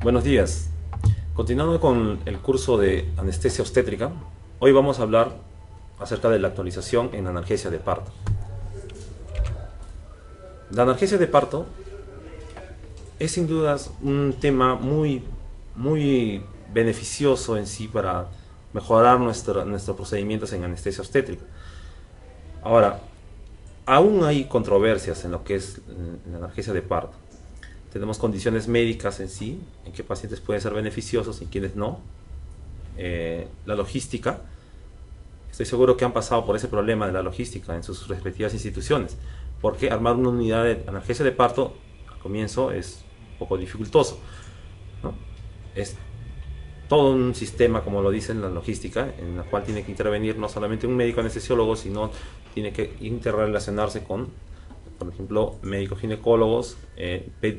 Buenos días. Continuando con el curso de anestesia obstétrica, hoy vamos a hablar acerca de la actualización en analgesia de parto. La analgesia de parto es sin dudas un tema muy beneficioso en sí para mejorar nuestros procedimientos en anestesia obstétrica. Ahora, aún hay controversias en lo que es la analgesia de parto. Tenemos condiciones médicas en sí, en qué pacientes pueden ser beneficiosos y quienes no. La logística, estoy seguro que han pasado por ese problema de la logística en sus respectivas instituciones, porque armar una unidad de analgesia de parto al comienzo es un poco dificultoso, ¿no? Es todo un sistema, como lo dice en la logística, en la cual tiene que intervenir no solamente un médico anestesiólogo, sino tiene que interrelacionarse con, por ejemplo, médicos ginecólogos,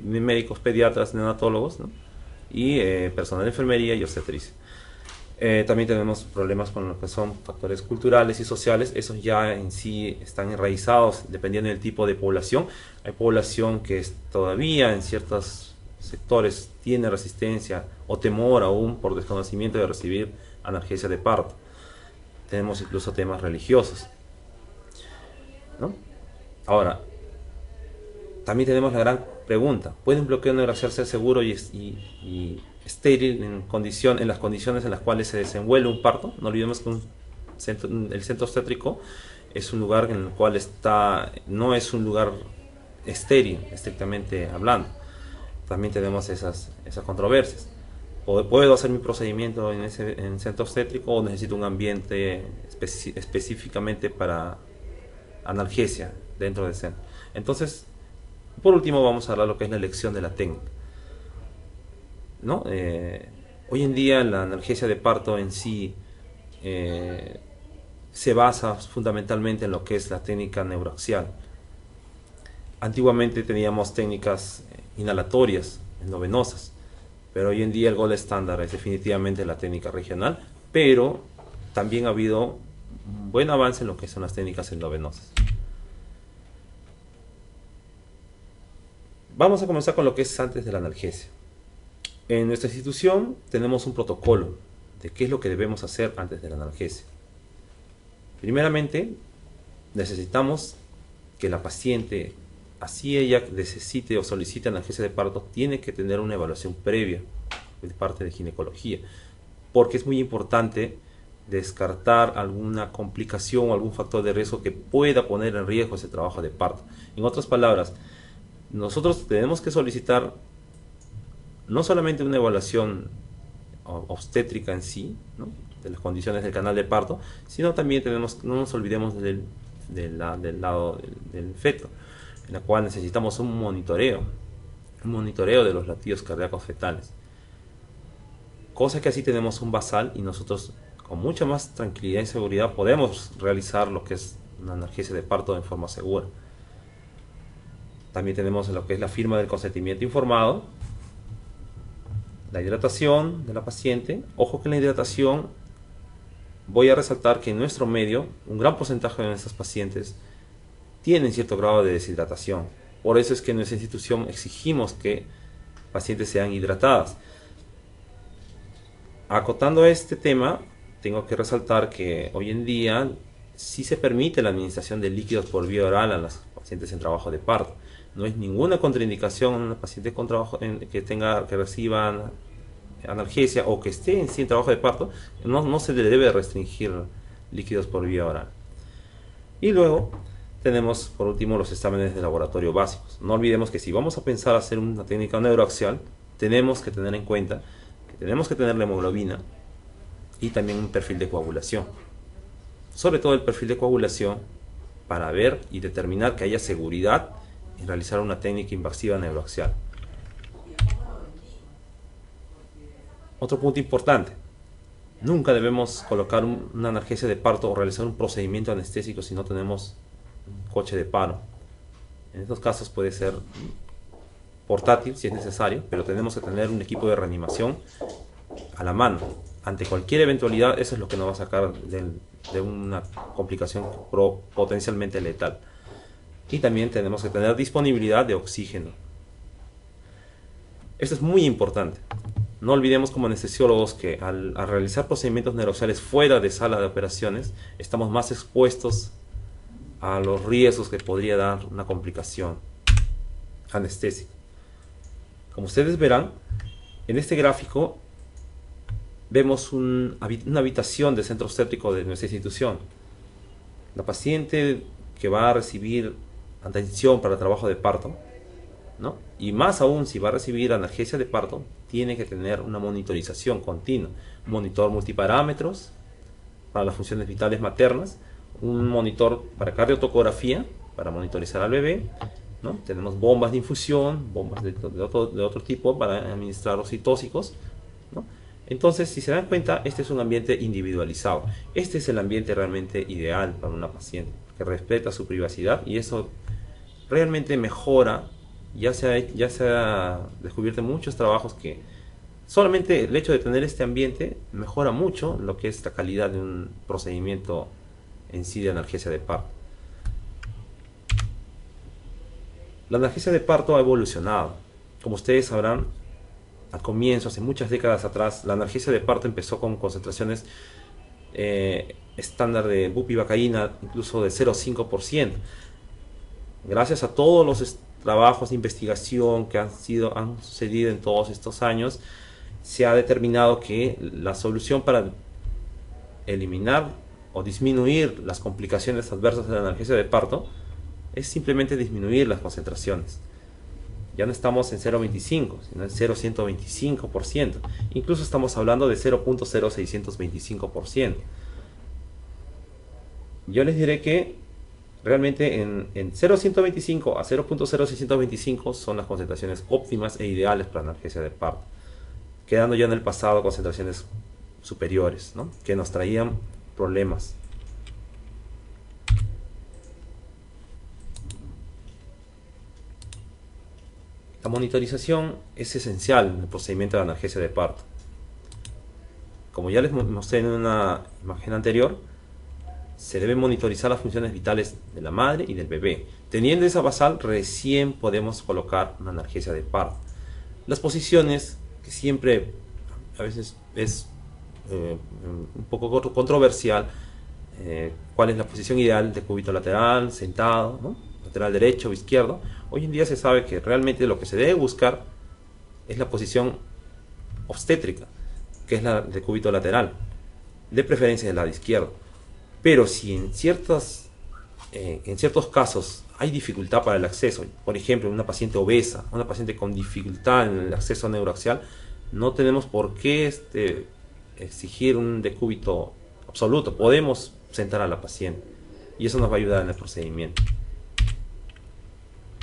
médicos pediatras, neonatólogos, ¿no? Y personal de enfermería y obstetricia. También tenemos problemas con lo que son factores culturales y sociales. Esos ya en sí están enraizados dependiendo del tipo de población. Hay población que todavía en ciertos sectores tiene resistencia o temor aún por desconocimiento de recibir analgesia de parto. Tenemos incluso temas religiosos, ¿no? Ahora, también tenemos la gran pregunta: ¿puede un bloqueo neuroaxial ser seguro y estéril en las condiciones en las cuales se desenvuelve un parto? No olvidemos que el centro obstétrico es un lugar en el cual no es un lugar estéril, estrictamente hablando. También tenemos esas controversias. ¿Puedo hacer mi procedimiento en el centro obstétrico o necesito un ambiente específicamente para analgesia dentro del centro? Entonces, por último, vamos a hablar de lo que es la elección de la técnica, ¿no? Hoy en día la analgesia de parto en sí se basa fundamentalmente en lo que es la técnica neuroaxial. Antiguamente teníamos técnicas inhalatorias, endovenosas, pero hoy en día el gold estándar es definitivamente la técnica regional, pero también ha habido un buen avance en lo que son las técnicas endovenosas. Vamos a comenzar con lo que es antes de la analgesia. En nuestra institución tenemos un protocolo de qué es lo que debemos hacer antes de la analgesia. Primeramente, necesitamos que la paciente, así ella necesite o solicite analgesia de parto, tiene que tener una evaluación previa de parte de ginecología, porque es muy importante descartar alguna complicación o algún factor de riesgo que pueda poner en riesgo ese trabajo de parto. En otras palabras, nosotros tenemos que solicitar no solamente una evaluación obstétrica en sí, ¿no?, de las condiciones del canal de parto, sino también no nos olvidemos del lado del feto, en la cual necesitamos un monitoreo de los latidos cardíacos fetales, cosa que así tenemos un basal y nosotros con mucha más tranquilidad y seguridad podemos realizar lo que es una analgesia de parto en forma segura. También tenemos lo que es la firma del consentimiento informado, la hidratación de la paciente. Ojo que en la hidratación voy a resaltar que en nuestro medio un gran porcentaje de nuestros pacientes tienen cierto grado de deshidratación. Por eso es que en nuestra institución exigimos que pacientes sean hidratadas. Acotando este tema, tengo que resaltar que hoy en día sí se permite la administración de líquidos por vía oral a las pacientes en trabajo de parto. No es ninguna contraindicación en una paciente con que reciban analgesia o que esté en trabajo de parto, no se le debe restringir líquidos por vía oral. Y luego tenemos por último los exámenes de laboratorio básicos. No olvidemos que si vamos a pensar hacer una técnica neuroaxial, tenemos que tener en cuenta que tenemos que tener la hemoglobina y también un perfil de coagulación. Sobre todo el perfil de coagulación para ver y determinar que haya seguridad en realizar una técnica invasiva neuroaxial. Otro punto importante: nunca debemos colocar una analgesia de parto o realizar un procedimiento anestésico si no tenemos un coche de paro. En estos casos puede ser portátil si es necesario, pero tenemos que tener un equipo de reanimación a la mano. Ante cualquier eventualidad, eso es lo que nos va a sacar de una complicación potencialmente letal. Y también tenemos que tener disponibilidad de oxígeno. Esto es muy importante. No olvidemos como anestesiólogos que al realizar procedimientos neuroaxiales fuera de sala de operaciones, estamos más expuestos a los riesgos que podría dar una complicación anestésica. Como ustedes verán, en este gráfico vemos una habitación de centro obstétrico de nuestra institución. La paciente que va a recibir atención para el trabajo de parto, ¿no? Y más aún si va a recibir analgesia de parto, tiene que tener una monitorización continua, un monitor multiparámetros para las funciones vitales maternas, un monitor para cardiotocografía para monitorizar al bebé, ¿no? Tenemos bombas de infusión, bombas de otro tipo para administrar oxitóxicos, ¿no? Entonces, si se dan cuenta, este es un ambiente individualizado. Este es el ambiente realmente ideal para una paciente, que respeta su privacidad, y eso realmente mejora. Ya se ha descubierto en muchos trabajos que solamente el hecho de tener este ambiente mejora mucho lo que es la calidad de un procedimiento en sí de analgesia de parto. La analgesia de parto ha evolucionado. Como ustedes sabrán, al comienzo, hace muchas décadas atrás, la analgesia de parto empezó con concentraciones estándar de bupivacaína, incluso de 0,5%. Gracias a todos los trabajos de investigación que han sucedido en todos estos años, se ha determinado que la solución para eliminar o disminuir las complicaciones adversas de la analgesia de parto es simplemente disminuir las concentraciones. Ya no estamos en 0,25, sino en 0,125%. Incluso estamos hablando de 0,0625%. Yo les diré que realmente en 0,125 a 0,0625 son las concentraciones óptimas e ideales para la analgesia de parto, quedando ya en el pasado concentraciones superiores, ¿no?, que nos traían problemas. La monitorización es esencial en el procedimiento de analgesia de parto. Como ya les mostré en una imagen anterior, se deben monitorizar las funciones vitales de la madre y del bebé. Teniendo esa basal, recién podemos colocar una analgesia de parto. Las posiciones, que siempre a veces es un poco controversial, cuál es la posición ideal de cúbito lateral, sentado, ¿no?, lateral derecho o izquierdo. Hoy en día se sabe que realmente lo que se debe buscar es la posición obstétrica, que es la de cúbito lateral, de preferencia del lado izquierdo. Pero si en ciertos casos hay dificultad para el acceso, por ejemplo, una paciente obesa, una paciente con dificultad en el acceso neuroaxial, no tenemos por qué exigir un decúbito absoluto. Podemos sentar a la paciente y eso nos va a ayudar en el procedimiento.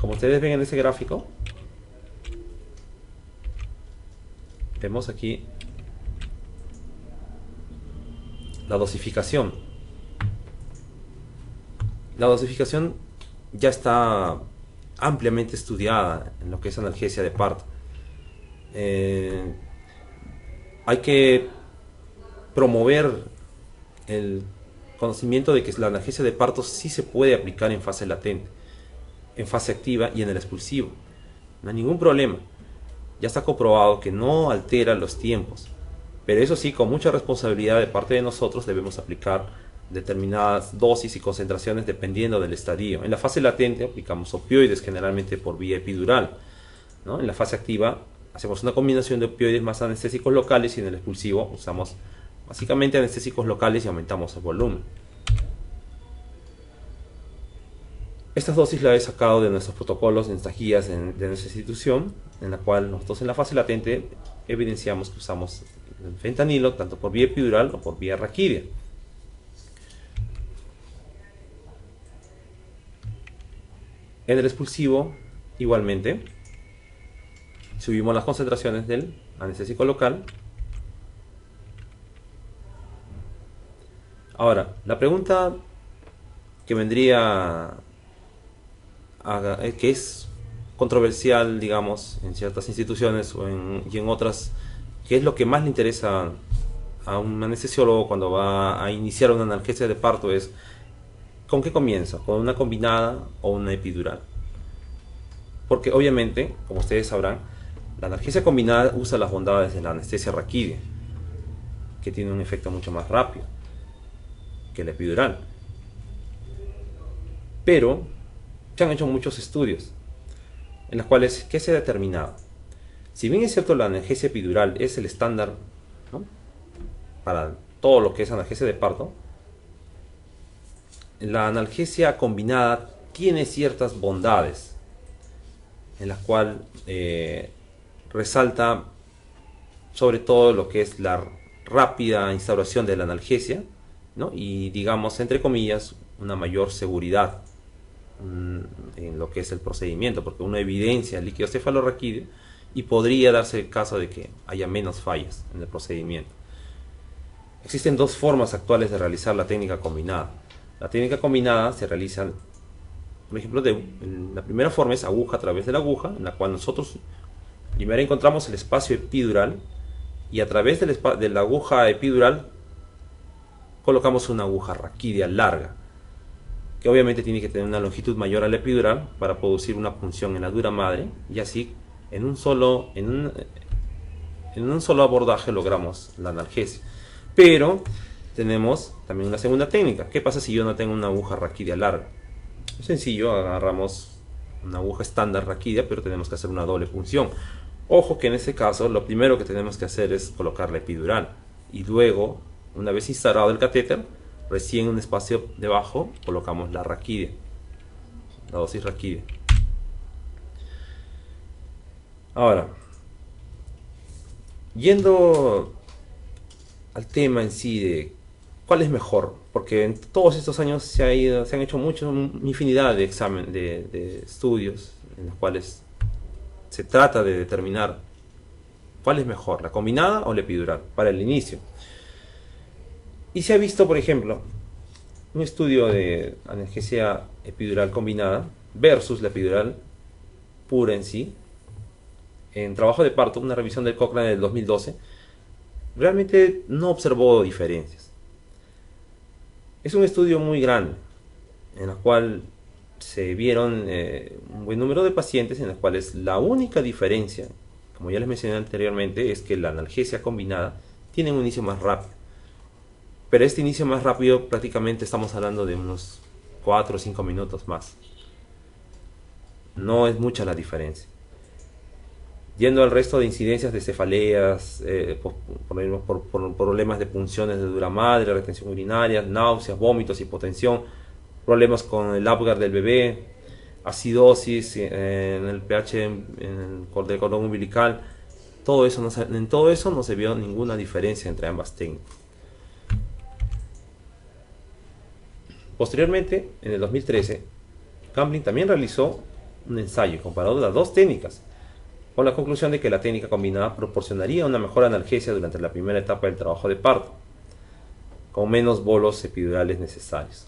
Como ustedes ven en ese gráfico, vemos aquí la dosificación. La dosificación ya está ampliamente estudiada en lo que es analgesia de parto. Hay que promover el conocimiento de que la analgesia de parto sí se puede aplicar en fase latente, en fase activa y en el expulsivo. No hay ningún problema. Ya está comprobado que no altera los tiempos. Pero eso sí, con mucha responsabilidad de parte de nosotros debemos aplicar determinadas dosis y concentraciones dependiendo del estadio. En la fase latente aplicamos opioides, generalmente por vía epidural, ¿no? En la fase activa hacemos una combinación de opioides más anestésicos locales, y en el expulsivo usamos básicamente anestésicos locales y aumentamos el volumen. Estas dosis las he sacado de nuestros protocolos, de nuestras guías de nuestra institución, en la cual nosotros en la fase latente evidenciamos que usamos el fentanilo tanto por vía epidural o por vía raquídea. En el expulsivo, igualmente, subimos las concentraciones del anestésico local. Ahora, la pregunta que vendría que es controversial, digamos, en ciertas instituciones y en otras, ¿qué es lo que más le interesa a un anestesiólogo cuando va a iniciar una analgesia de parto? Es ¿con qué comienza? ¿Con una combinada o una epidural? Porque obviamente, como ustedes sabrán, La analgesia combinada usa las bondades de la anestesia raquídea, que tiene un efecto mucho más rápido que la epidural. Pero se han hecho muchos estudios en los cuales, ¿qué se ha determinado? Si bien es cierto la analgesia epidural es el estándar, ¿no?, para todo lo que es analgesia de parto, la analgesia combinada tiene ciertas bondades en las cuales resalta sobre todo lo que es la rápida instauración de la analgesia, ¿no?, y digamos, entre comillas, una mayor seguridad en lo que es el procedimiento, porque uno evidencia el líquido cefalorraquídeo y podría darse el caso de que haya menos fallas en el procedimiento. Existen dos formas actuales de realizar la técnica combinada. La técnica combinada se realiza, por ejemplo, la primera forma es aguja a través de la aguja, en la cual nosotros primero encontramos el espacio epidural y a través de la aguja epidural colocamos una aguja raquídea larga, que obviamente tiene que tener una longitud mayor a la epidural para producir una punción en la dura madre, y así en un solo abordaje logramos la analgesia. Pero tenemos también una segunda técnica. ¿Qué pasa si yo no tengo una aguja raquídea larga? Es sencillo, agarramos una aguja estándar raquídea, pero tenemos que hacer una doble punción. Ojo que en este caso lo primero que tenemos que hacer es colocar la epidural y luego, una vez instalado el catéter, recién en un espacio debajo colocamos la raquídea, la dosis raquídea. Ahora, yendo al tema en sí de cuál es mejor, porque en todos estos años se han hecho una infinidad de de estudios en los cuales se trata de determinar cuál es mejor, la combinada o la epidural, para el inicio. Y se ha visto, por ejemplo, un estudio de analgesia epidural combinada versus la epidural pura en sí, en trabajo de parto, una revisión del Cochrane del 2012, realmente no observó diferencias. Es un estudio muy grande, en el cual se vieron un buen número de pacientes en los cuales la única diferencia, como ya les mencioné anteriormente, es que la analgesia combinada tiene un inicio más rápido. Pero este inicio más rápido prácticamente estamos hablando de unos 4 o 5 minutos más. No es mucha la diferencia. Yendo al resto de incidencias de cefaleas, por problemas de punciones de dura madre, retención urinaria, náuseas, vómitos, hipotensión, problemas con el Apgar del bebé, acidosis en el pH del cordón umbilical, en todo eso no se vio ninguna diferencia entre ambas técnicas. Posteriormente, en el 2013, Gamblin también realizó un ensayo comparando las dos técnicas, con la conclusión de que la técnica combinada proporcionaría una mejor analgesia durante la primera etapa del trabajo de parto, con menos bolos epidurales necesarios.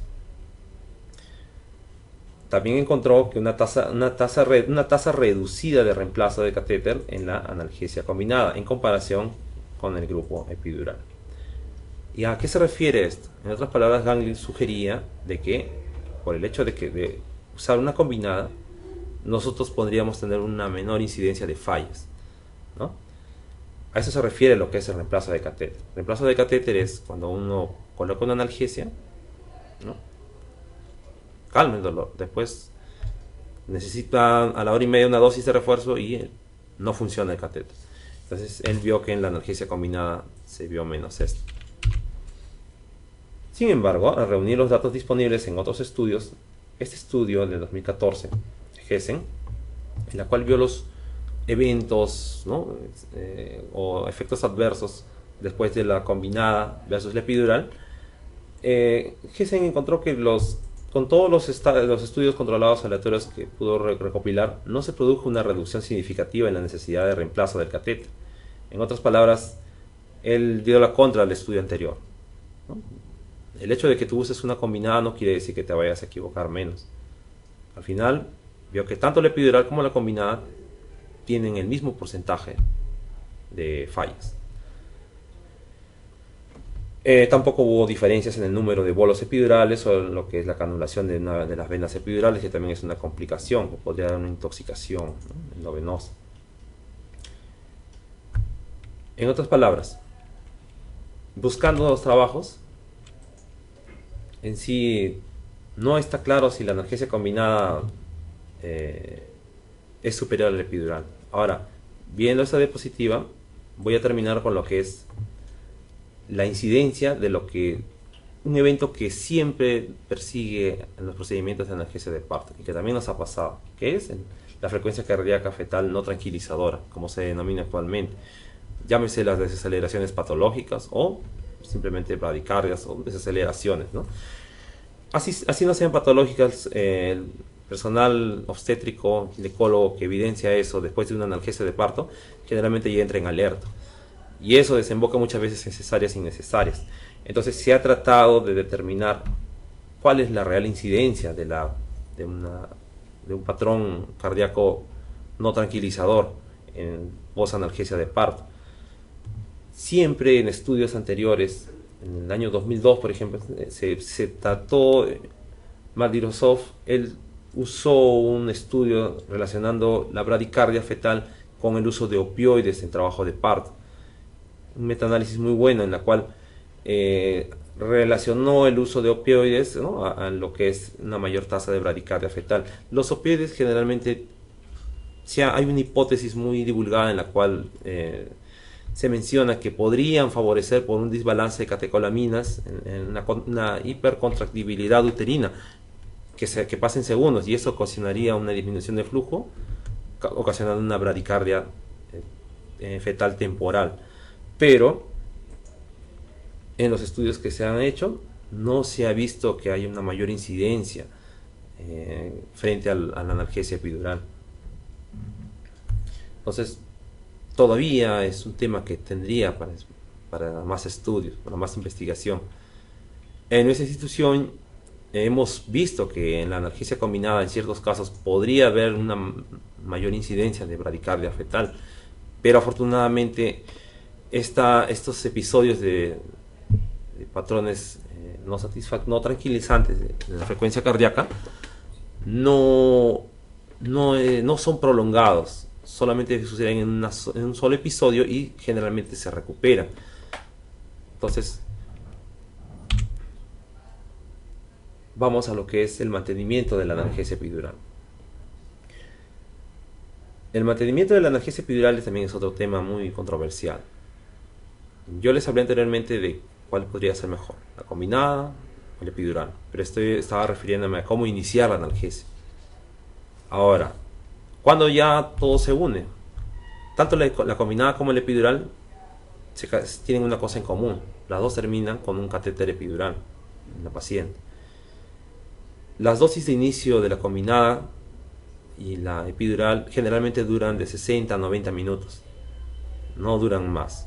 También encontró que una tasa reducida de reemplazo de catéter en la analgesia combinada en comparación con el grupo epidural. ¿Y a qué se refiere esto? En otras palabras, Gamblin sugería de que por el hecho de usar una combinada, nosotros podríamos tener una menor incidencia de fallas, ¿no? A eso se refiere lo que es el reemplazo de catéter. El reemplazo de catéter es cuando uno coloca una analgesia, ¿no?, calma el dolor, después necesita a la hora y media una dosis de refuerzo y no funciona el catéter. Entonces él vio que en la analgesia combinada se vio menos esto. Sin embargo, al reunir los datos disponibles en otros estudios, este estudio de 2014, Hessen, en la cual vio los eventos, ¿no?, o efectos adversos después de la combinada versus la epidural, Hessen encontró que con todos los estudios controlados aleatorios que pudo recopilar, no se produjo una reducción significativa en la necesidad de reemplazo del catéter. En otras palabras, él dio la contra al estudio anterior, ¿no? El hecho de que tú uses una combinada no quiere decir que te vayas a equivocar menos. Al final, vio que tanto la epidural como la combinada tienen el mismo porcentaje de fallas. Tampoco hubo diferencias en el número de bolos epidurales o en lo que es la canulación de las venas epidurales, que también es una complicación, que podría dar una intoxicación, ¿no?, en lo venoso. En otras palabras, buscando los trabajos, en sí no está claro si la analgesia combinada es superior a la epidural. Ahora, viendo esta diapositiva, voy a terminar con lo que es la incidencia de lo que un evento que siempre persigue en los procedimientos de analgesia de parto y que también nos ha pasado, que es la frecuencia cardíaca fetal no tranquilizadora, como se denomina actualmente. Llámese las desaceleraciones patológicas o simplemente bradicardias o desaceleraciones, ¿no? Así no sean patológicas, el personal obstétrico, ginecólogo que evidencia eso después de una analgesia de parto, generalmente ya entra en alerta. Y eso desemboca muchas veces en cesáreas innecesarias. Entonces se ha tratado de determinar cuál es la real incidencia de un patrón cardíaco no tranquilizador en posanalgesia de parto. Siempre en estudios anteriores, en el año 2002 por ejemplo, se trató, Mardirosov, él usó un estudio relacionando la bradicardia fetal con el uso de opioides en trabajo de parto. Un metaanálisis muy bueno en la cual relacionó el uso de opioides, ¿no?, a lo que es una mayor tasa de bradicardia fetal. Los opioides generalmente, hay una hipótesis muy divulgada en la cual se menciona que podrían favorecer por un desbalance de catecolaminas en una hipercontractibilidad uterina que pasa en segundos, y eso ocasionaría una disminución de flujo, ocasionando una bradicardia fetal temporal. Pero en los estudios que se han hecho no se ha visto que haya una mayor incidencia frente a la analgesia epidural. Entonces todavía es un tema que tendría para más estudios, para más investigación. En nuestra institución hemos visto que en la analgesia combinada en ciertos casos podría haber una mayor incidencia de bradicardia fetal, pero afortunadamente estos episodios de patrones no tranquilizantes de la frecuencia cardíaca no son prolongados, solamente suceden en un solo episodio y generalmente se recuperan. Entonces vamos a lo que es el mantenimiento de la analgesia epidural. El mantenimiento de la analgesia epidural también es otro tema muy controversial. Yo les hablé anteriormente de cuál podría ser mejor, la combinada o la epidural, pero estaba refiriéndome a cómo iniciar la analgesia. Ahora, cuando ya todo se une, tanto la combinada como la epidural tienen una cosa en común: las dos terminan con un catéter epidural en la paciente. Las dosis de inicio de la combinada y la epidural generalmente duran de 60 a 90 minutos, no duran más.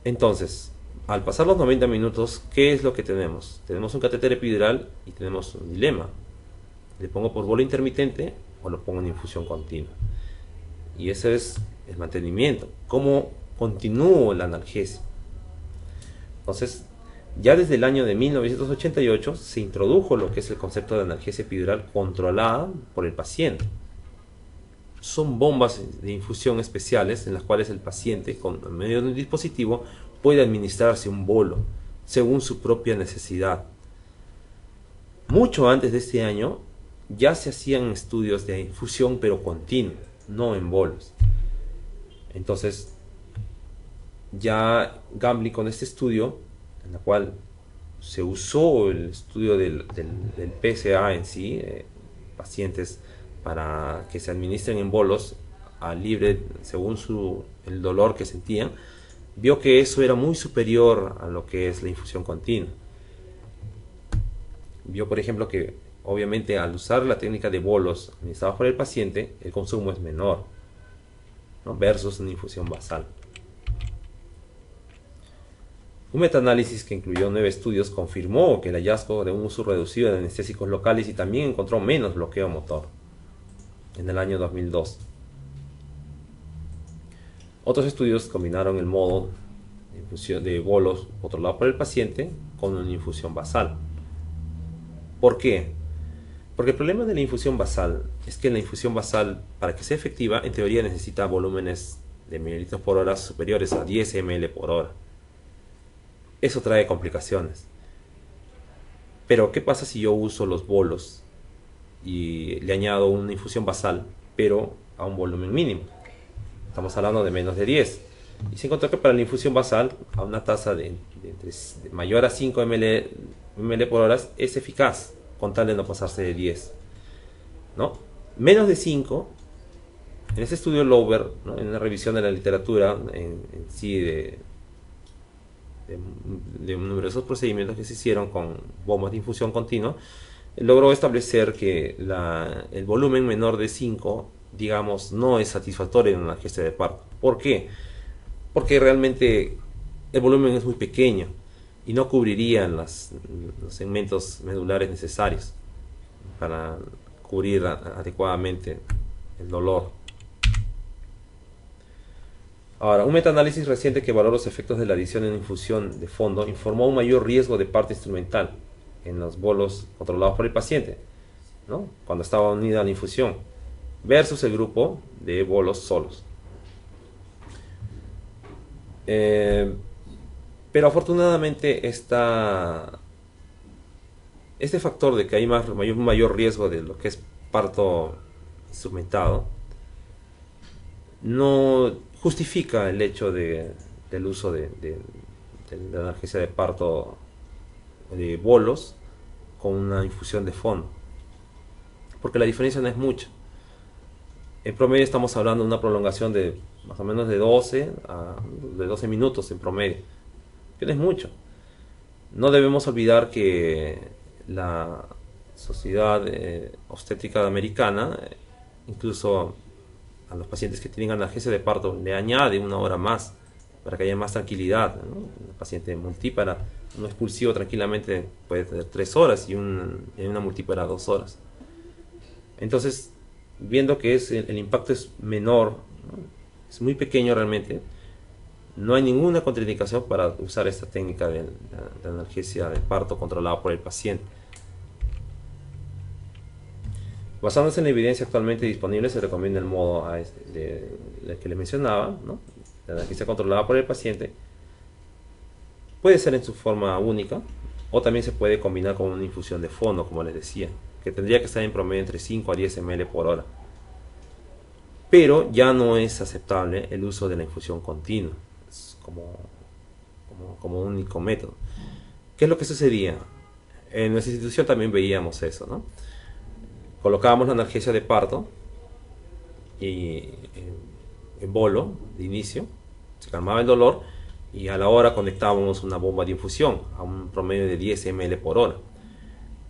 Entonces, al pasar los 90 minutos, ¿qué es lo que tenemos? Tenemos un catéter epidural y tenemos un dilema: ¿le pongo por bola intermitente o lo pongo en infusión continua? Y ese es el mantenimiento. ¿Cómo continúo la analgesia? Entonces, ya desde el año de 1988 se introdujo lo que es el concepto de analgesia epidural controlada por el paciente. Son bombas de infusión especiales en las cuales el paciente, con medio de un dispositivo, puede administrarse un bolo según su propia necesidad. Mucho antes de este año ya se hacían estudios de infusión, pero continua, no en bolos. Entonces ya Gambling, con este estudio, en la cual se usó el estudio del PSA en sí, pacientes para que se administren en bolos a libre según el dolor que sentían, vio que eso era muy superior a lo que es la infusión continua. Vio, por ejemplo, que obviamente al usar la técnica de bolos administrados por el paciente, el consumo es menor, ¿no?, versus una infusión basal. Un metaanálisis que incluyó 9 estudios confirmó que el hallazgo de un uso reducido de anestésicos locales y también encontró menos bloqueo motor en el año 2002. Otros estudios combinaron el modo de infusión de bolos controlado por el paciente con una infusión basal. ¿Por qué? Porque el problema de la infusión basal es que la infusión basal, para que sea efectiva, en teoría necesita volúmenes de mililitros por hora superiores a 10 ml por hora. Eso trae complicaciones. Pero ¿qué pasa si yo uso los bolos y le añado una infusión basal, pero a un volumen mínimo? Estamos hablando de menos de 10. Y se encontró que para la infusión basal, a una tasa de mayor a 5 ml por hora, es eficaz, con tal de no pasarse de 10. ¿No? Menos de 5, en ese estudio Lower, ¿no?, en una revisión de la literatura en sí de numerosos procedimientos que se hicieron con bombas de infusión continua, logró establecer que el volumen menor de 5, digamos, no es satisfactorio en una analgesia de parto. ¿Por qué? Porque realmente el volumen es muy pequeño y no cubriría los segmentos medulares necesarios para cubrir adecuadamente el dolor. Ahora, un metaanálisis reciente que evaluó los efectos de la adición en infusión de fondo informó un mayor riesgo de parto instrumental en los bolos controlados por el paciente, ¿no?, cuando estaba unida a la infusión, versus el grupo de bolos solos. Pero afortunadamente este factor de que hay un mayor riesgo de lo que es parto instrumentado no justifica el hecho del uso de la analgesia de parto de bolos con una infusión de fondo, porque la diferencia no es mucha. En promedio estamos hablando de una prolongación de más o menos de 12 minutos en promedio, que no es mucho. No debemos olvidar que la Sociedad Obstétrica Americana, incluso a los pacientes que tienen analgesia de parto, le añade una hora más para que haya más tranquilidad, ¿no? Un paciente multípara, un expulsivo tranquilamente puede tener 3 horas y una multípara 2 horas. Entonces, viendo que el impacto es menor, ¿no?, es muy pequeño realmente, no hay ninguna contraindicación para usar esta técnica de analgesia de parto controlada por el paciente. Basándose en la evidencia actualmente disponible, se recomienda el modo que les mencionaba, ¿no?, la analgesia controlada por el paciente. Puede ser en su forma única, o también se puede combinar con una infusión de fondo, como les decía, que tendría que estar en promedio entre 5 a 10 ml por hora. Pero ya no es aceptable el uso de la infusión continua como único método. ¿Qué es lo que sucedía? En nuestra institución también veíamos eso, ¿no? Colocábamos la analgesia de parto y en bolo de inicio, se calmaba el dolor, y a la hora conectábamos una bomba de infusión a un promedio de 10 ml por hora.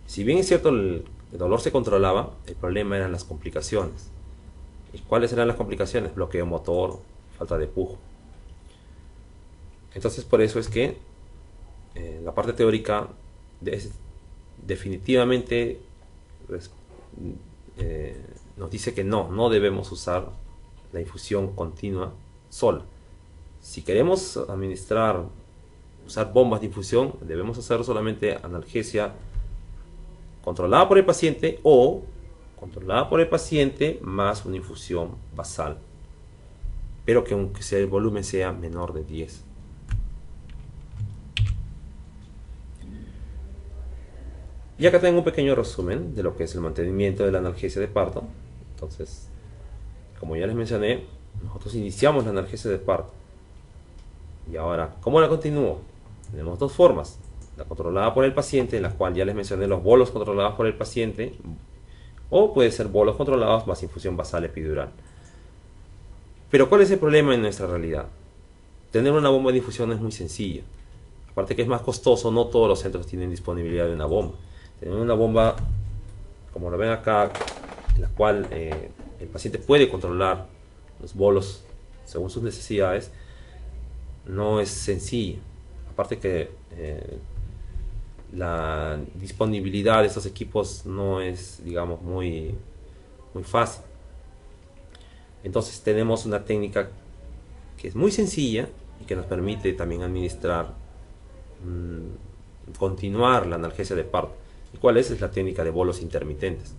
Si bien es cierto el dolor se controlaba, el problema eran las complicaciones. ¿Y cuáles eran las complicaciones? Bloqueo motor, falta de pujo. Entonces, por eso es que la parte teórica definitivamente nos dice que no debemos usar la infusión continua sola. Si queremos usar bombas de infusión, debemos hacer solamente analgesia controlada por el paciente o controlada por el paciente más una infusión basal, pero que aunque el volumen sea menor de 10. Y acá tengo un pequeño resumen de lo que es el mantenimiento de la analgesia de parto. Entonces, como ya les mencioné, nosotros iniciamos la analgesia de parto. Y ahora, ¿cómo la continúo? Tenemos dos formas: la controlada por el paciente, en la cual ya les mencioné los bolos controlados por el paciente, o puede ser bolos controlados más infusión basal epidural. Pero ¿cuál es el problema en nuestra realidad? Tener una bomba de infusión es muy sencillo. Aparte que es más costoso, no todos los centros tienen disponibilidad de una bomba. Tener una bomba, como lo ven acá, en la cual el paciente puede controlar los bolos según sus necesidades, no es sencillo. Aparte que la disponibilidad de estos equipos no es, digamos, muy fácil. Entonces tenemos una técnica que es muy sencilla y que nos permite también administrar, continuar la analgesia de parto. ¿Y cuál es? Es la técnica de bolos intermitentes.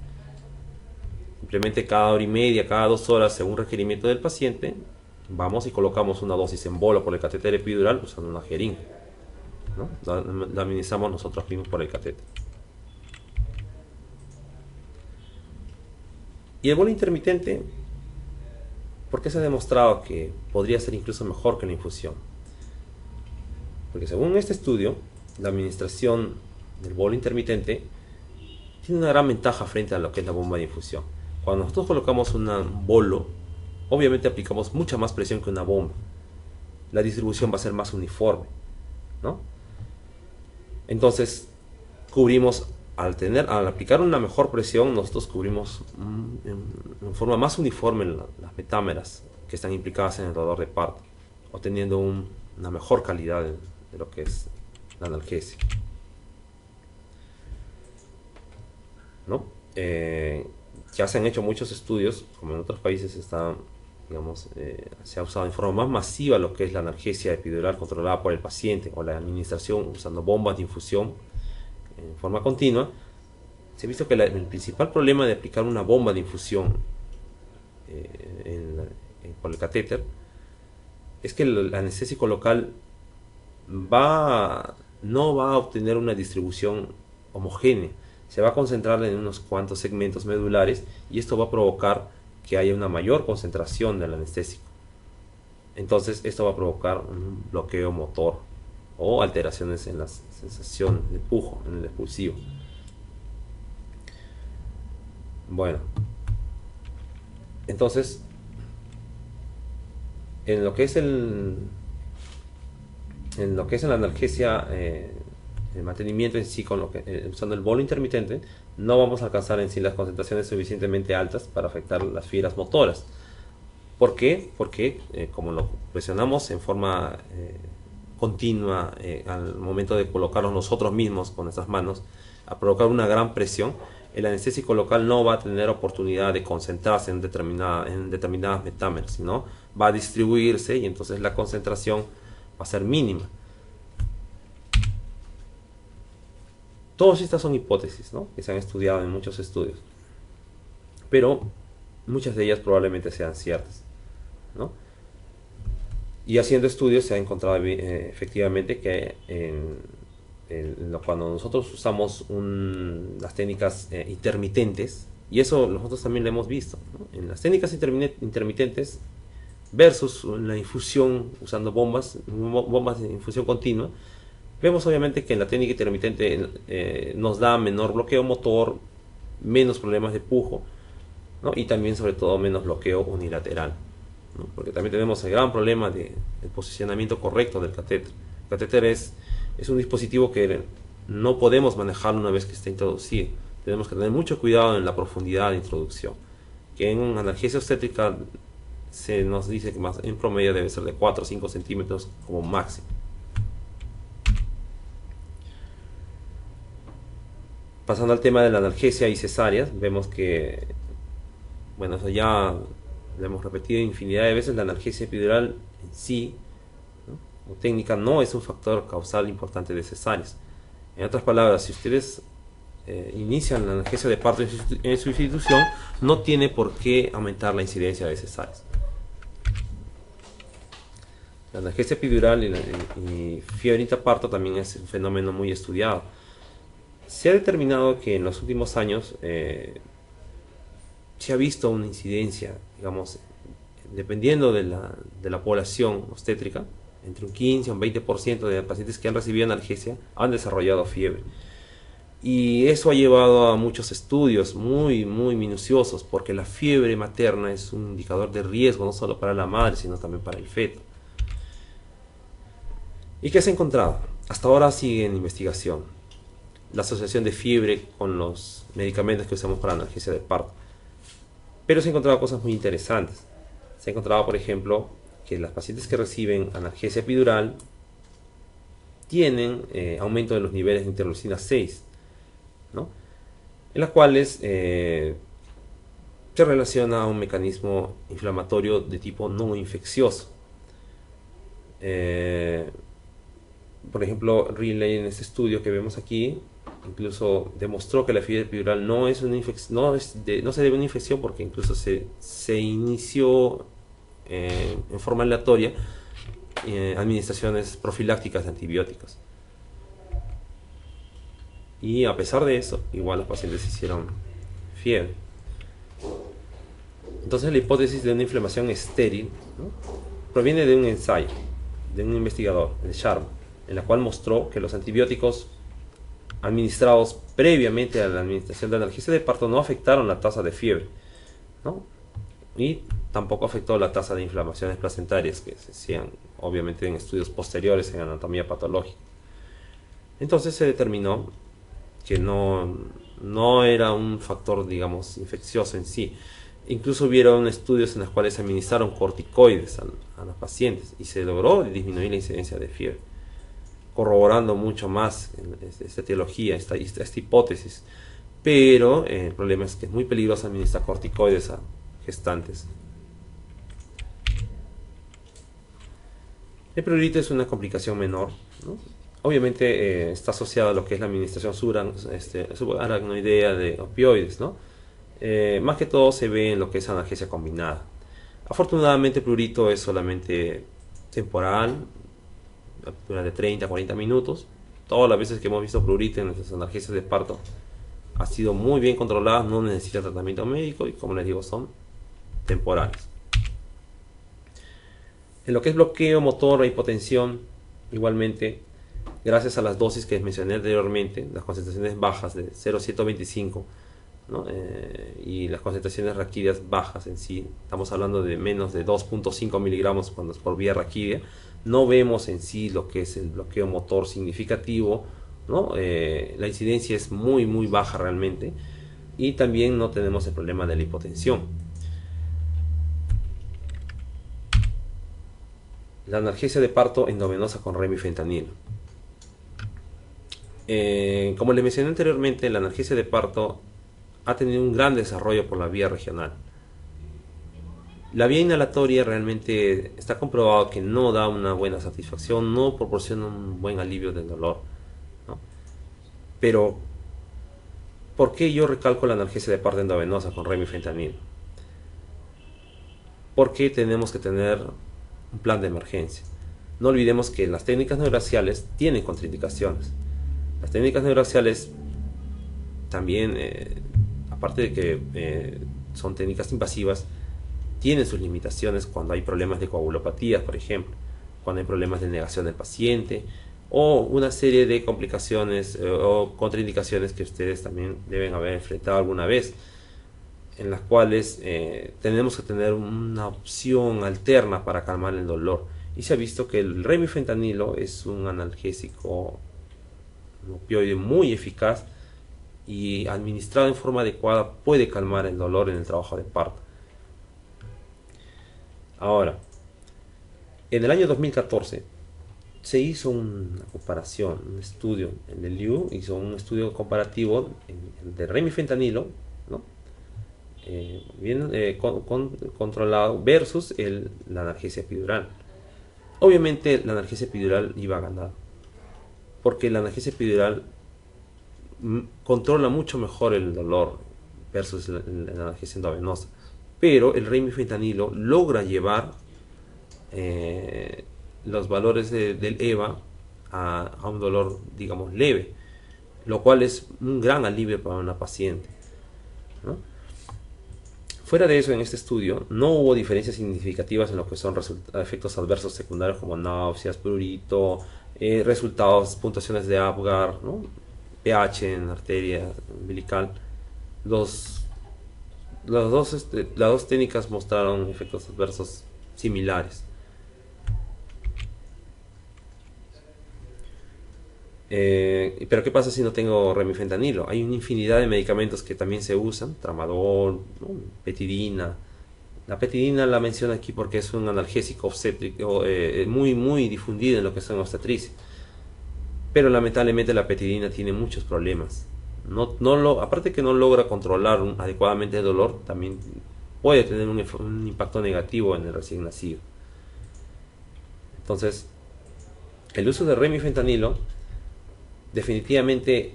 Simplemente cada hora y media, cada 2 horas, según requerimiento del paciente, vamos y colocamos una dosis en bola por el catéter epidural usando una jeringa, ¿no? La administramos nosotros mismos por el catéter. Y el bolo intermitente, ¿por qué se ha demostrado que podría ser incluso mejor que la infusión? Porque según este estudio, la administración del bolo intermitente tiene una gran ventaja frente a lo que es la bomba de infusión. Cuando nosotros colocamos un bolo, obviamente aplicamos mucha más presión que una bomba. La distribución va a ser más uniforme, ¿no? Entonces, cubrimos, al aplicar una mejor presión, nosotros cubrimos en forma más uniforme las metámeras que están implicadas en el dolor de parto, obteniendo una mejor calidad de lo que es la analgesia, ¿no? Ya se han hecho muchos estudios, como en otros países se ha usado en forma más masiva lo que es la analgesia epidural controlada por el paciente o la administración usando bombas de infusión en forma continua. Se ha visto que el principal problema de aplicar una bomba de infusión por el catéter es que el anestésico local no va a obtener una distribución homogénea. Se va a concentrar en unos cuantos segmentos medulares y esto va a provocar que haya una mayor concentración del anestésico. Entonces esto va a provocar un bloqueo motor o alteraciones en la sensación de pujo, en el expulsivo. Bueno, entonces en lo que es la analgesia, el mantenimiento en sí, usando el bolo intermitente, no vamos a alcanzar en sí las concentraciones suficientemente altas para afectar las fibras motoras. ¿Por qué? Porque como lo presionamos en forma continua al momento de colocarlos nosotros mismos con nuestras manos, a provocar una gran presión, el anestésico local no va a tener oportunidad de concentrarse en determinadas metámeras, sino va a distribuirse y entonces la concentración va a ser mínima. Todas estas son hipótesis, ¿no?, que se han estudiado en muchos estudios, pero muchas de ellas probablemente sean ciertas, ¿no? Y haciendo estudios se ha encontrado efectivamente que cuando nosotros usamos las técnicas intermitentes, y eso nosotros también lo hemos visto, ¿no?, en las técnicas intermitentes versus la infusión usando bombas de infusión continua, vemos obviamente que en la técnica intermitente nos da menor bloqueo motor, menos problemas de pujo, ¿no?, y también sobre todo menos bloqueo unilateral, ¿no?, porque también tenemos el gran problema del posicionamiento correcto del catéter. El catéter es un dispositivo que no podemos manejar una vez que está introducido. Tenemos que tener mucho cuidado en la profundidad de introducción, que en analgesia obstétrica se nos dice que en promedio debe ser de 4 o 5 centímetros como máximo. Pasando al tema de la analgesia y cesáreas, vemos que, bueno, eso ya lo hemos repetido infinidad de veces, la analgesia epidural en sí, ¿no?, como técnica, no es un factor causal importante de cesáreas. En otras palabras, si ustedes inician la analgesia de parto en su institución, no tiene por qué aumentar la incidencia de cesáreas. La analgesia epidural y fiebre intraparto también es un fenómeno muy estudiado. Se ha determinado que en los últimos años se ha visto una incidencia, digamos, dependiendo de la población obstétrica, entre un 15 o un 20% de pacientes que han recibido analgesia han desarrollado fiebre. Y eso ha llevado a muchos estudios muy minuciosos, porque la fiebre materna es un indicador de riesgo no solo para la madre, sino también para el feto. ¿Y qué se ha encontrado? Hasta ahora sigue en investigación la asociación de fiebre con los medicamentos que usamos para analgesia de parto. Pero se han encontrado cosas muy interesantes. Se ha encontrado, por ejemplo, que las pacientes que reciben analgesia epidural tienen aumento de los niveles de interleucina 6, ¿no?, en las cuales se relaciona a un mecanismo inflamatorio de tipo no infeccioso. Por ejemplo, Riley, en este estudio que vemos aquí, incluso demostró que la fiebre epidural no se debe a una infección, porque incluso se inició en forma aleatoria administraciones profilácticas de antibióticos. Y a pesar de eso, igual los pacientes hicieron fiebre. Entonces la hipótesis de una inflamación estéril, ¿no?, proviene de un ensayo de un investigador, el Sharma, en la cual mostró que los antibióticos administrados previamente a la administración de analgesia de parto no afectaron la tasa de fiebre, ¿no?, y tampoco afectó la tasa de inflamaciones placentarias que se hacían obviamente en estudios posteriores en anatomía patológica. Entonces se determinó que no era un factor, digamos, infeccioso en sí. Incluso hubieron estudios en los cuales se administraron corticoides a los pacientes y se logró disminuir la incidencia de fiebre, corroborando mucho más esta etiología, esta hipótesis. Pero el problema es que es muy peligroso administrar corticoides a gestantes. El prurito es una complicación menor, ¿no? Obviamente está asociada a lo que es la administración subaracnoidea de opioides, ¿no? Más que todo se ve en lo que es analgesia combinada. Afortunadamente el prurito es solamente temporal, durante 30 a 40 minutos. Todas las veces que hemos visto prurito en nuestras analgesias de parto ha sido muy bien controlada, no necesita tratamiento médico y, como les digo, son temporales. En lo que es bloqueo motor e hipotensión, igualmente, gracias a las dosis que mencioné anteriormente, las concentraciones bajas de 0,125, ¿no?, y las concentraciones raquídeas bajas en sí, estamos hablando de menos de 2,5 miligramos cuando es por vía raquídea, no vemos en sí lo que es el bloqueo motor significativo, ¿no? La incidencia es muy baja realmente, y también no tenemos el problema de la hipotensión. La analgesia de parto endovenosa con remifentanilo. Como les mencioné anteriormente, la analgesia de parto ha tenido un gran desarrollo por la vía regional. La vía inhalatoria realmente está comprobado que no da una buena satisfacción, no proporciona un buen alivio del dolor, ¿no? Pero, ¿por qué yo recalco la analgesia de parto endovenosa con remifentanilo? Porque tenemos que tener un plan de emergencia. No olvidemos que las técnicas neuraxiales tienen contraindicaciones. Las técnicas neuraxiales también, aparte de que son técnicas invasivas, tienen sus limitaciones cuando hay problemas de coagulopatías, por ejemplo, cuando hay problemas de negación del paciente, o una serie de complicaciones o contraindicaciones que ustedes también deben haber enfrentado alguna vez, en las cuales tenemos que tener una opción alterna para calmar el dolor. Y se ha visto que el remifentanilo es un analgésico, un opioide muy eficaz, y administrado en forma adecuada puede calmar el dolor en el trabajo de parto. Ahora, en el año 2014 se hizo una comparación, un estudio en el Liu, hizo un estudio comparativo de remifentanilo, ¿no?, controlado versus la analgesia epidural. Obviamente la analgesia epidural iba a ganar, porque la analgesia epidural controla mucho mejor el dolor versus la analgesia endovenosa, pero el remifentanilo logra llevar los valores del EVA a un dolor, digamos, leve, lo cual es un gran alivio para una paciente, ¿no? Fuera de eso, en este estudio no hubo diferencias significativas en lo que son efectos adversos secundarios como náuseas, prurito, resultados, puntuaciones de Apgar, ¿no?, pH en arteria umbilical. Las dos técnicas mostraron efectos adversos similares. Pero ¿qué pasa si no tengo remifentanilo? Hay una infinidad de medicamentos que también se usan, tramadol, ¿no?, petidina. La petidina la menciono aquí porque es un analgésico obstétrico muy difundido en lo que son obstetricia. Pero lamentablemente la petidina tiene muchos problemas. Aparte que no logra controlar adecuadamente el dolor, también puede tener un impacto negativo en el recién nacido. Entonces, el uso de remifentanilo definitivamente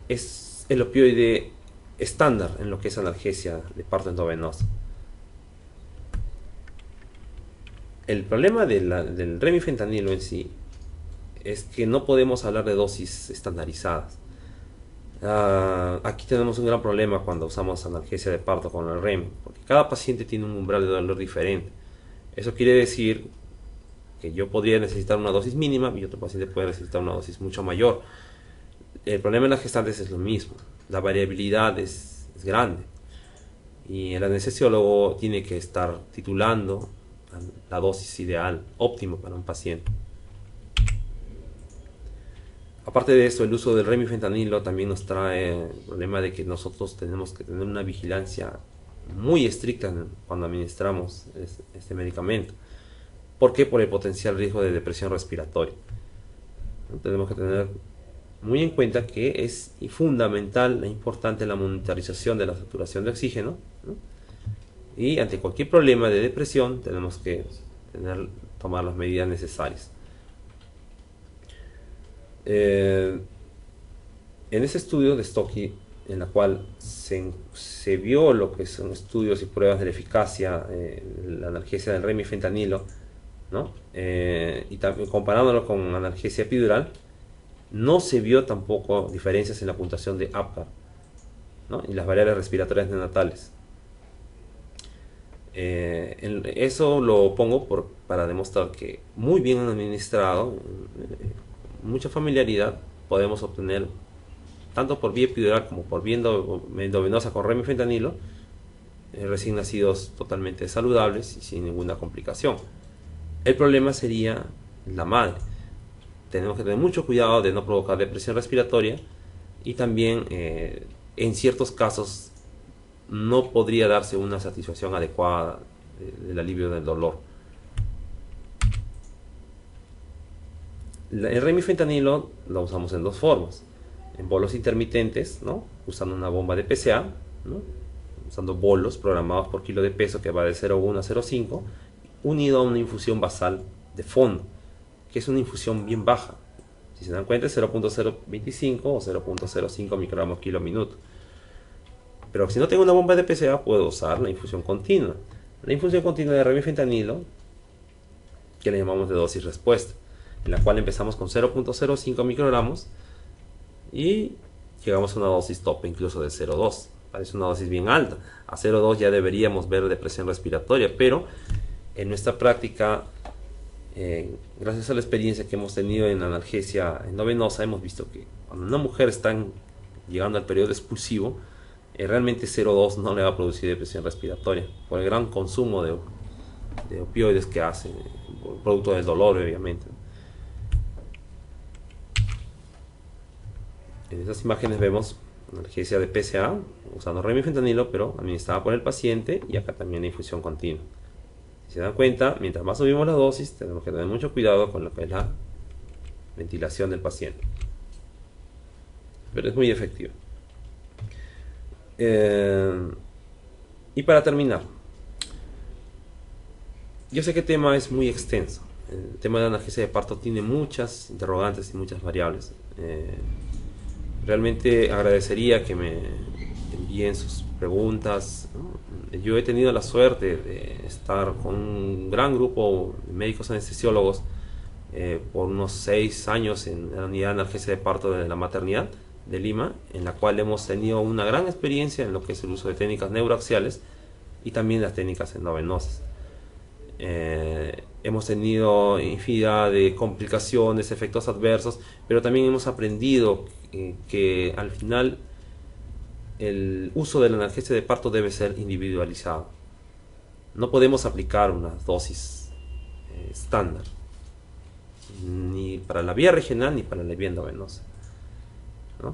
es el opioide estándar en lo que es analgesia de parto endovenosa. El problema del remifentanilo en sí es que no podemos hablar de dosis estandarizadas. Aquí tenemos un gran problema cuando usamos analgesia de parto con el remi, porque cada paciente tiene un umbral de dolor diferente. Eso quiere decir que yo podría necesitar una dosis mínima y otro paciente puede necesitar una dosis mucho mayor. El problema en las gestantes es lo mismo, la variabilidad es grande y el anestesiólogo tiene que estar titulando la dosis ideal, óptimo para un paciente. Aparte de eso, el uso del remifentanilo también nos trae el problema de que nosotros tenemos que tener una vigilancia muy estricta cuando administramos este medicamento. ¿Por qué? Por el potencial riesgo de depresión respiratoria. Tenemos que tener muy en cuenta que es fundamental e importante la monitorización de la saturación de oxígeno, ¿no? Y ante cualquier problema de depresión tenemos que tomar las medidas necesarias. En ese estudio de Stocky, en la cual se vio lo que son estudios y pruebas de la eficacia de la analgesia del remifentanilo, ¿no? Y también comparándolo con analgesia epidural, no se vio tampoco diferencias en la puntuación de APGAR, ¿no? Y las variables respiratorias neonatales. Eso lo pongo para demostrar que muy bien administrado, mucha familiaridad, podemos obtener tanto por vía epidural como por vía endovenosa con remifentanilo recién nacidos totalmente saludables y sin ninguna complicación. El problema sería la madre. Tenemos que tener mucho cuidado de no provocar depresión respiratoria y también en ciertos casos no podría darse una satisfacción adecuada del alivio del dolor. El remifentanilo lo usamos en dos formas: en bolos intermitentes, ¿no? Usando una bomba de PCA, ¿no? Usando bolos programados por kilo de peso que va de 0,1 a 0,5, unido a una infusión basal de fondo, que es una infusión bien baja. Si se dan cuenta, es 0.025 o 0.05 microgramos kilo minuto. Pero si no tengo una bomba de PCA, puedo usar la infusión continua. La infusión continua de remifentanilo, que le llamamos de dosis respuesta, en la cual empezamos con 0.05 microgramos y llegamos a una dosis tope incluso de 0.2. Parece una dosis bien alta. A 0.2 ya deberíamos ver depresión respiratoria, pero en nuestra práctica, gracias a la experiencia que hemos tenido en analgesia endovenosa, hemos visto que cuando una mujer está llegando al periodo expulsivo, realmente 0.2 no le va a producir depresión respiratoria por el gran consumo de opioides que hace, producto del dolor, obviamente. En estas imágenes vemos analgesia de PCA usando remifentanilo, pero administrada por el paciente, y acá también la infusión continua. Si se dan cuenta, mientras más subimos la dosis, tenemos que tener mucho cuidado con lo que es la ventilación del paciente, pero es muy efectiva. Y para terminar, yo sé que el tema es muy extenso. El tema de la analgesia de parto tiene muchas interrogantes y muchas variables. Realmente agradecería que me envíen sus preguntas, ¿no? Yo he tenido la suerte de estar con un gran grupo de médicos anestesiólogos por unos 6 años en la unidad de analgesia de parto de la maternidad de Lima, en la cual hemos tenido una gran experiencia en lo que es el uso de técnicas neuroaxiales y también las técnicas endovenosas. Hemos tenido infinidad de complicaciones, efectos adversos, pero también hemos aprendido que al final el uso de la analgesia de parto debe ser individualizado. No podemos aplicar una dosis estándar, ni para la vía regional ni para la vía endovenosa, ¿no?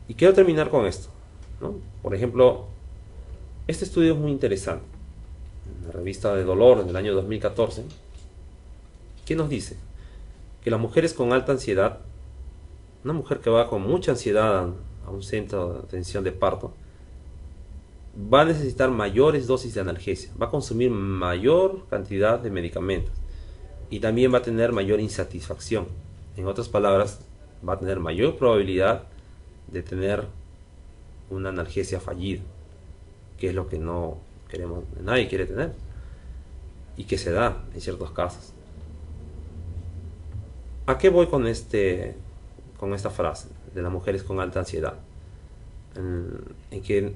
Y quiero terminar con esto, ¿no? Por ejemplo, este estudio es muy interesante. En la revista de Dolor del año 2014, ¿qué nos dice? Que las mujeres con alta ansiedad, una mujer que va con mucha ansiedad a un centro de atención de parto, va a necesitar mayores dosis de analgesia, va a consumir mayor cantidad de medicamentos y también va a tener mayor insatisfacción. En otras palabras, va a tener mayor probabilidad de tener una analgesia fallida, que es lo que no queremos, nadie quiere tener. y que se da en ciertos casos. ¿A qué voy con esta frase de las mujeres con alta ansiedad? En que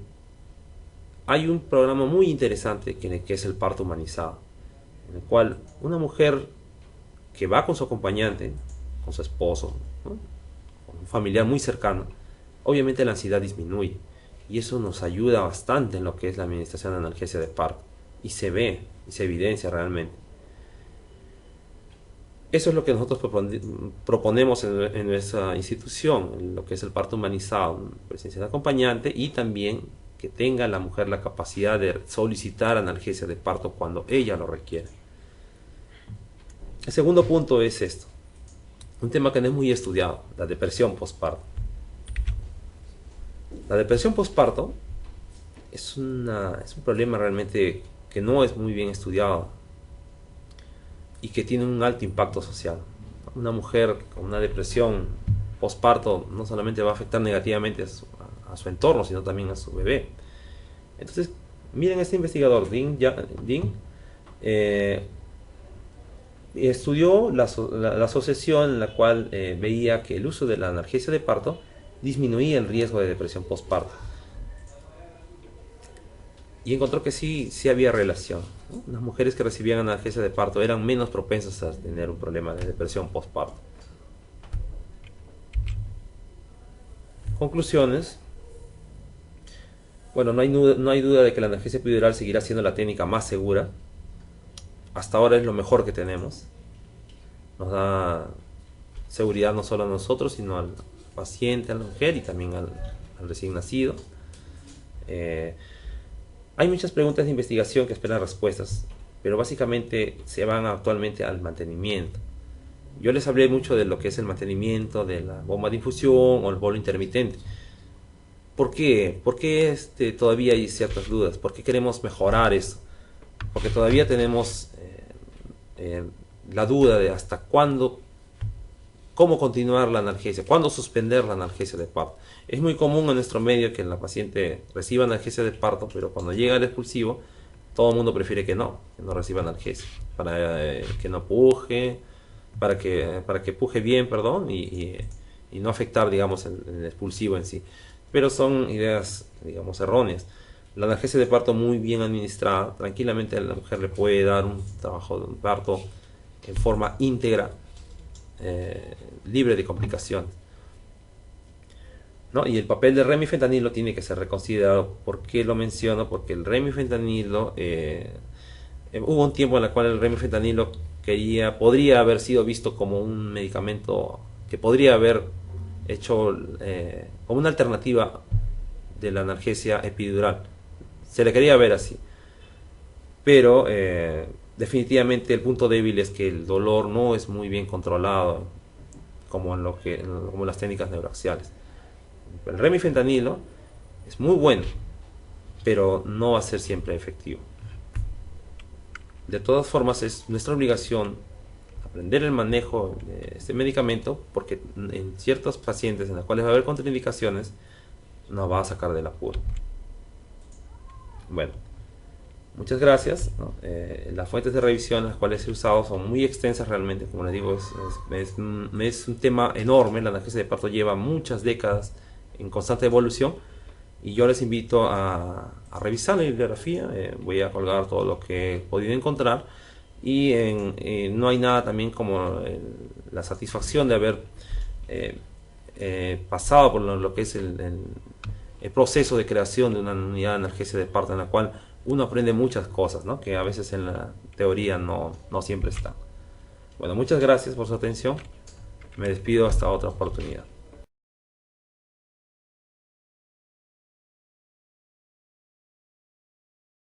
hay un programa muy interesante que es el parto humanizado, en el cual una mujer que va con su acompañante, con su esposo, ¿no?, con un familiar muy cercano, obviamente la ansiedad disminuye y eso nos ayuda bastante en lo que es la administración de analgesia de parto, y se ve y se evidencia realmente. Eso es lo que nosotros proponemos en nuestra institución, en lo que es el parto humanizado, presencia de acompañante, y también que tenga la mujer la capacidad de solicitar analgesia de parto cuando ella lo requiere. El segundo punto es esto, un tema que no es muy estudiado, la depresión postparto. La depresión postparto es un problema realmente que no es muy bien estudiado y que tiene un alto impacto social. Una mujer con una depresión postparto no solamente va a afectar negativamente a su entorno, sino también a su bebé. Entonces, miren, este investigador, Dean, estudió la asociación en la cual veía que el uso de la analgesia de parto disminuía el riesgo de depresión postparto. Y encontró que sí había relación, ¿no? Las mujeres que recibían analgesia de parto eran menos propensas a tener un problema de depresión postparto. Conclusiones. Bueno, no hay duda de que la analgesia epidural seguirá siendo la técnica más segura. Hasta ahora es lo mejor que tenemos. Nos da seguridad no solo a nosotros, sino al paciente, a la mujer y también al recién nacido. Hay muchas preguntas de investigación que esperan respuestas, pero básicamente se van actualmente al mantenimiento. Yo les hablé mucho de lo que es el mantenimiento de la bomba de infusión o el bolo intermitente. ¿Por qué? ¿Por qué todavía hay ciertas dudas? ¿Por qué queremos mejorar eso? Porque todavía tenemos la duda de hasta cuándo, cómo continuar la analgesia, cuándo suspender la analgesia de parto. Es muy común en nuestro medio que la paciente reciba analgesia de parto, pero cuando llega el expulsivo, todo el mundo prefiere que no reciba analgesia, para que no puje, para que puje bien, perdón, y no afectar, digamos, el expulsivo en sí. Pero son ideas, digamos, erróneas. La analgesia de parto muy bien administrada, tranquilamente a la mujer le puede dar un trabajo de parto en forma íntegra, libre de complicaciones, ¿no? Y el papel del remifentanilo tiene que ser reconsiderado. ¿Por qué lo menciono? Porque el remifentanilo, hubo un tiempo en el cual el remifentanilo podría haber sido visto como un medicamento que podría haber hecho como una alternativa de la analgesia epidural. Se le quería ver así, pero definitivamente el punto débil es que el dolor no es muy bien controlado como las técnicas neuroaxiales. El remifentanilo es muy bueno, pero no va a ser siempre efectivo. De todas formas, es nuestra obligación aprender el manejo de este medicamento, porque en ciertos pacientes en los cuales va a haber contraindicaciones nos va a sacar del apuro. Bueno, muchas gracias, ¿no? Las fuentes de revisión las cuales he usado son muy extensas realmente. Como les digo, es un tema enorme. La analgesia de parto lleva muchas décadas en constante evolución, y yo les invito a revisar la bibliografía. Voy a colgar todo lo que he podido encontrar, y no hay nada también como la satisfacción de haber pasado por lo que es el proceso de creación de una unidad de analgesia de parto, en la cual uno aprende muchas cosas, ¿no?, que a veces en la teoría no siempre están. Bueno, muchas gracias por su atención. Me despido hasta otra oportunidad.